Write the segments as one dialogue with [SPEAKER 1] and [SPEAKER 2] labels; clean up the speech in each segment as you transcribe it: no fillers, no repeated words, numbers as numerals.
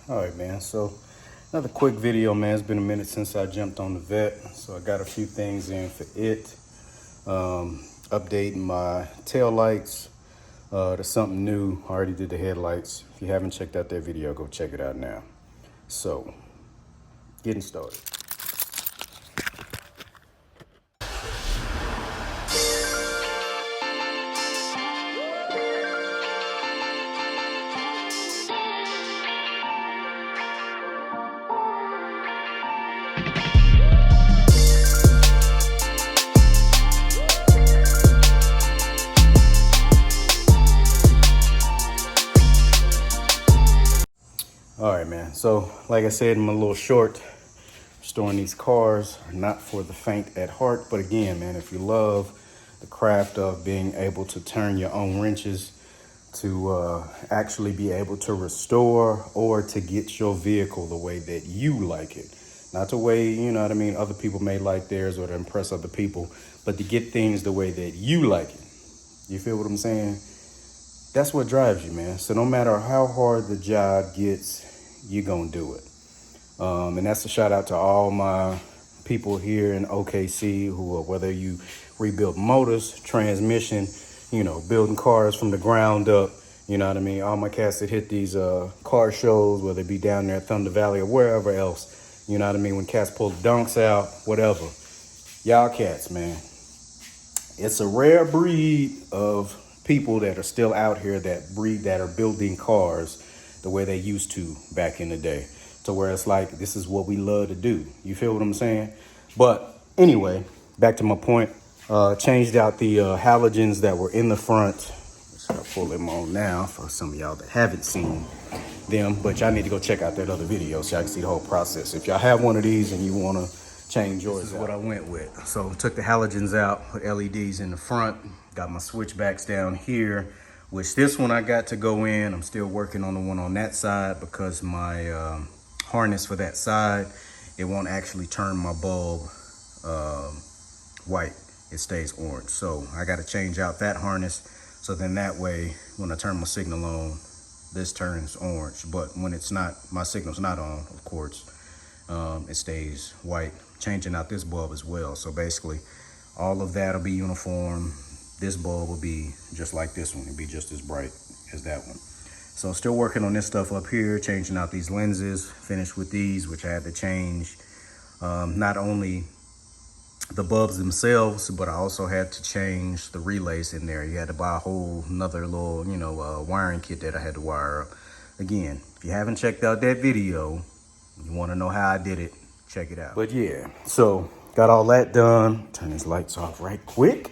[SPEAKER 1] All right, man. So another quick video, man. It's been a minute since I jumped on the vet, so I got a few things in for it. Updating my tail lights to something new. I already did the headlights. If you haven't checked out that video, go check it out now. So, getting started. All right, man. So, like I said in my little short, restoring these cars are not for the faint at heart. But again, man, if you love the craft of being able to turn your own wrenches, to actually be able to restore or to get your vehicle the way that you like it, not the way, you know what I mean, other people may like theirs or to impress other people, but to get things the way that you like it. You feel what I'm saying? That's what drives you, man. So no matter how hard the job gets, you're gonna do it. And that's a shout out to all my people here in OKC who are, whether you rebuild motors, transmission, you know, building cars from the ground up, you know what I mean? All my cats that hit these car shows, whether it be down there at Thunder Valley or wherever else, you know what I mean? When cats pull the dunks out, whatever. Y'all cats, man. It's a rare breed of people that are still out here that are building cars the way they used to back in the day, to where it's like, this is what we love to do. You feel what I'm saying? But anyway, back to my point. Changed out the halogens that were in the front. I'll pull them on now for some of y'all that haven't seen them, but y'all need to go check out that other video so y'all can see the whole process. If y'all have one of these and you want to change yours, this is what I went with. So took the halogens out, put LEDs in the front, got my switchbacks down here, which this one I got to go in. I'm still working on the one on that side because my harness for that side, it won't actually turn my bulb white. It stays orange. So I got to change out that harness. So then that way, when I turn my signal on, this turns orange. But when it's not, my signal's not on, of course, it stays white. Changing out this bulb as well. So basically, all of that will be uniform. This bulb will be just like this one. It'll be just as bright as that one. So still working on this stuff up here, changing out these lenses, finished with these, which I had to change. Not only the bulbs themselves, but I also had to change the relays in there. You had to buy a whole another little, you know, wiring kit that I had to wire up. Again, if you haven't checked out that video, you want to know how I did it, check it out. But yeah, so got all that done. Turn these lights off right quick.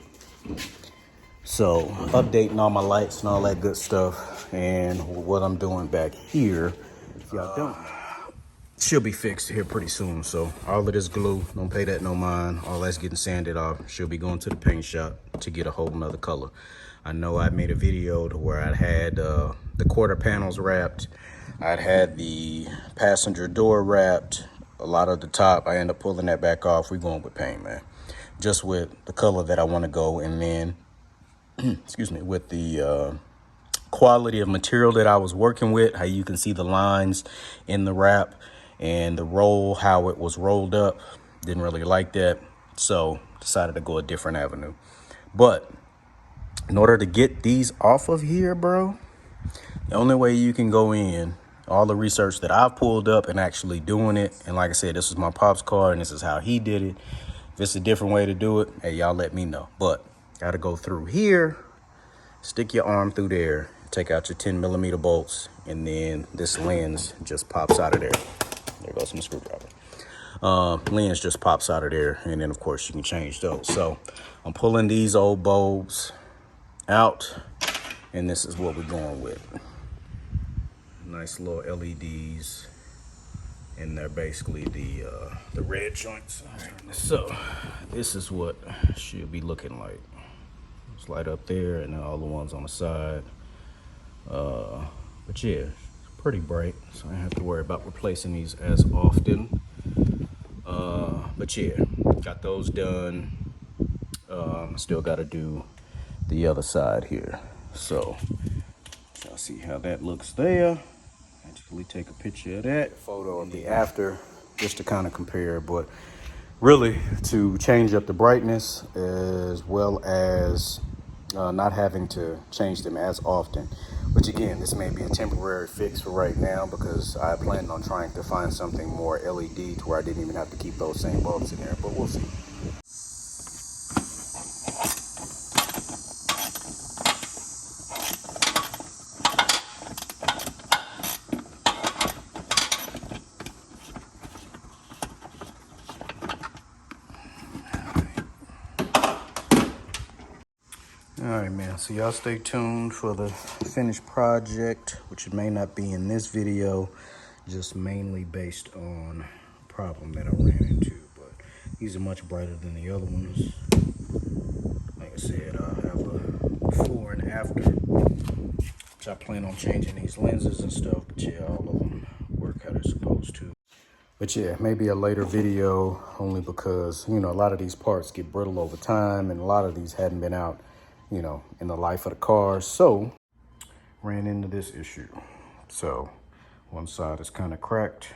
[SPEAKER 1] So updating all my lights and all that good stuff, and what I'm doing back here, if y'all don't know, should be fixed here pretty soon. So all of this glue, don't pay that no mind. All that's getting sanded off. She'll be going to the paint shop to get a whole nother color. I know I made a video to where I had the quarter panels wrapped. I'd had the passenger door wrapped. A lot of the top, I end up pulling that back off. We're going with paint, man. Just with the color that I want to go, and then excuse me, with the quality of material that I was working with, how you can see the lines in the wrap and the roll, how it was rolled up. Didn't really like that, so decided to go a different avenue. But in order to get these off of here, bro, the only way you can go in, all the research that I've pulled up and actually doing it, and like I said, this is my pop's car and this is how he did it. If it's a different way to do it, hey, y'all let me know. But gotta go through here, stick your arm through there, take out your 10mm bolts, and then this lens just pops out of there. There goes some screwdriver. Lens just pops out of there, and then of course you can change those. So I'm pulling these old bulbs out, and this is what we're going with. Nice little LEDs, and they're basically the red joints. So this is what it should be looking like. It's light up there, and then all the ones on the side. But yeah, it's pretty bright, so I don't have to worry about replacing these as often. But yeah, got those done. Still got to do the other side here. So y'all see how that looks there. Actually take a picture of that. Photo of the after, just to kind of compare, but really to change up the brightness as well as not having to change them as often. Which again, this may be a temporary fix for right now because I planned on trying to find something more LED to where I didn't even have to keep those same bulbs in there, but we'll see. All right, man, so y'all stay tuned for the finished project, which may not be in this video, just mainly based on a problem that I ran into, but these are much brighter than the other ones. Like I said, I have a before and after, which I plan on changing these lenses and stuff, but yeah, all of them work how they're supposed to. But yeah, maybe a later video, only because, you know, a lot of these parts get brittle over time, and a lot of these hadn't been out, you know, in the life of the car. So ran into this issue. So one side is kind of cracked,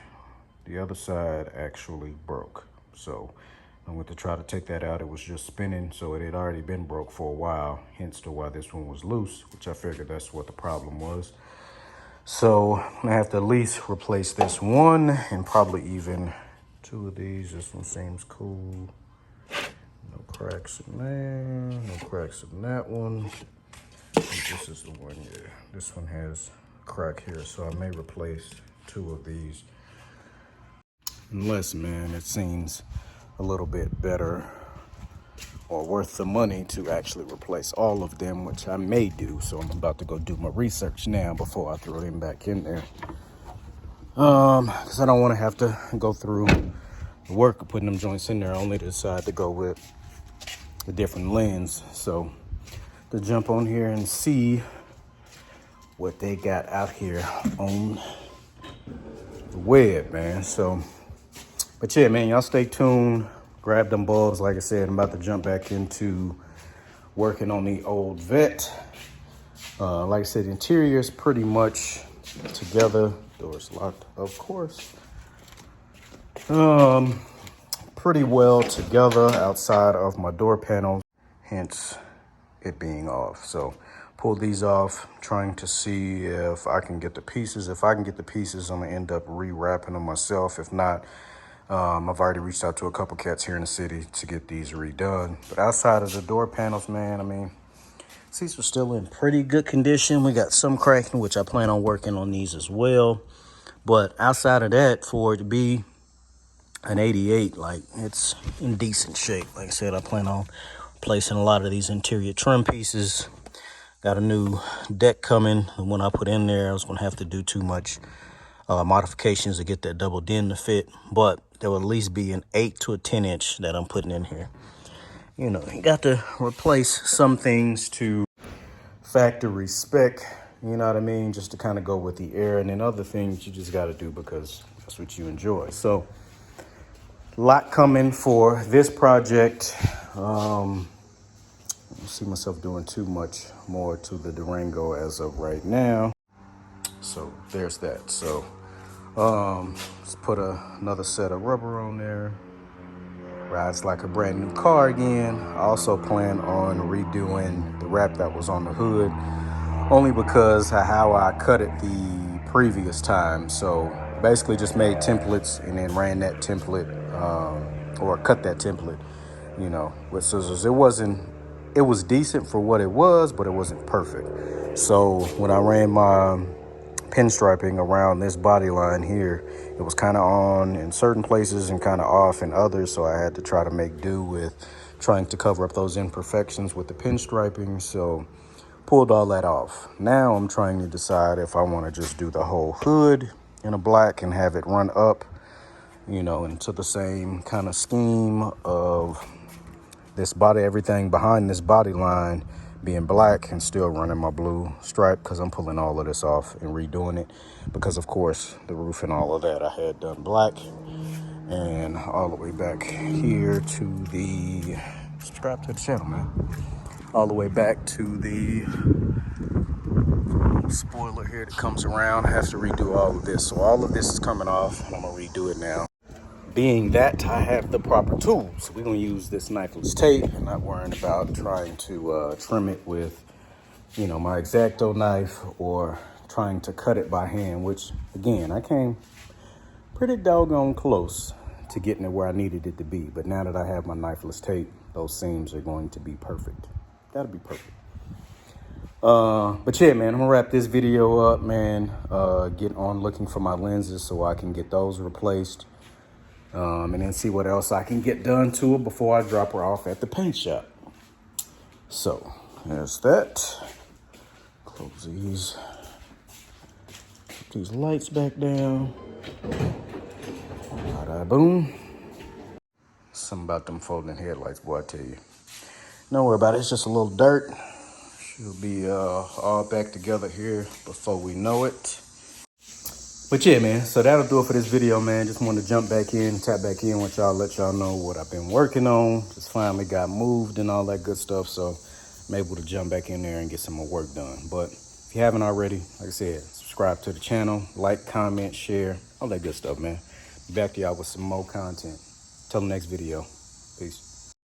[SPEAKER 1] the other side actually broke. So I went to try to take that out. It was just spinning, so it had already been broke for a while, hence to why this one was loose, which I figured that's what the problem was. So I have to at least replace this one and probably even two of these. This one seems cool. No cracks in there, no cracks in that one. I think this is the one, yeah. This one has a crack here, so I may replace two of these. Unless, man, it seems a little bit better or worth the money to actually replace all of them, which I may do. So I'm about to go do my research now before I throw them back in there. Because I don't want to have to go through the work of putting them joints in there, only to decide to go with a different lens. So to jump on here and see what they got out here on the web, man. So, but yeah, man, y'all stay tuned. Grab them bulbs. Like I said, I'm about to jump back into working on the old Vet. Like I said, the interior is pretty much together. Doors locked, of course. Pretty well together outside of my door panels, hence it being off. So pull these off, trying to see if I can get the pieces. If I can get the pieces, I'm gonna end up re-wrapping them myself. If not, I've already reached out to a couple cats here in the city to get these redone. But outside of the door panels, man, I mean, these are still in pretty good condition. We got some cracking, which I plan on working on these as well. But outside of that, for it to be an 88, like, it's in decent shape. Like I said, I plan on placing a lot of these interior trim pieces. Got a new deck coming, and when I put in there, I was gonna have to do too much modifications to get that double din to fit, but there will at least be an 8 to a 10 inch that I'm putting in here. You know, you got to replace some things to factory spec, you know what I mean, just to kind of go with the air, and then other things you just got to do because that's what you enjoy. So a lot coming for this project. I don't see myself doing too much more to the Durango as of right now. So there's that. So let's put another set of rubber on there. Rides like a brand new car again. I also plan on redoing the wrap that was on the hood, only because of how I cut it the previous time. So basically just made templates and then ran that template, or cut that template, you know, with scissors. It was decent for what it was, but it wasn't perfect. So when I ran my pinstriping around this body line here, it was kind of on in certain places and kind of off in others, so I had to try to make do with trying to cover up those imperfections with the pinstriping. So pulled all that off. Now I'm trying to decide if I want to just do the whole hood in a black and have it run up, you know, into the same kind of scheme of this body, everything behind this body line being black, and still running my blue stripe, because I'm pulling all of this off and redoing it, because of course the roof and all of that I had done black. And all the way back here to the subscribe to the channel, man, all the way back to the little spoiler here that comes around. I have to redo all of this. So all of this is coming off, and I'm gonna redo it now. Being that I have the proper tools, we're gonna use this knifeless tape and not worrying about trying to trim it with, you know, my X-Acto knife or trying to cut it by hand, which again, I came pretty doggone close to getting it where I needed it to be. But now that I have my knifeless tape, those seams are going to be perfect. That'll be perfect. But yeah, man, I'm gonna wrap this video up, man. Get on looking for my lenses so I can get those replaced. And then see what else I can get done to it before I drop her off at the paint shop. So there's that. Close these. Put these lights back down. Bada boom. Something about them folding headlights, boy, I tell you. Don't worry about it, it's just a little dirt. She'll be all back together here before we know it. But yeah, man, so that'll do it for this video, man. Just wanted to jump back in, tap back in with y'all, let y'all know what I've been working on. Just finally got moved and all that good stuff, so I'm able to jump back in there and get some more work done. But if you haven't already, like I said, subscribe to the channel, like, comment, share, all that good stuff, man. Be back to y'all with some more content. Till the next video. Peace.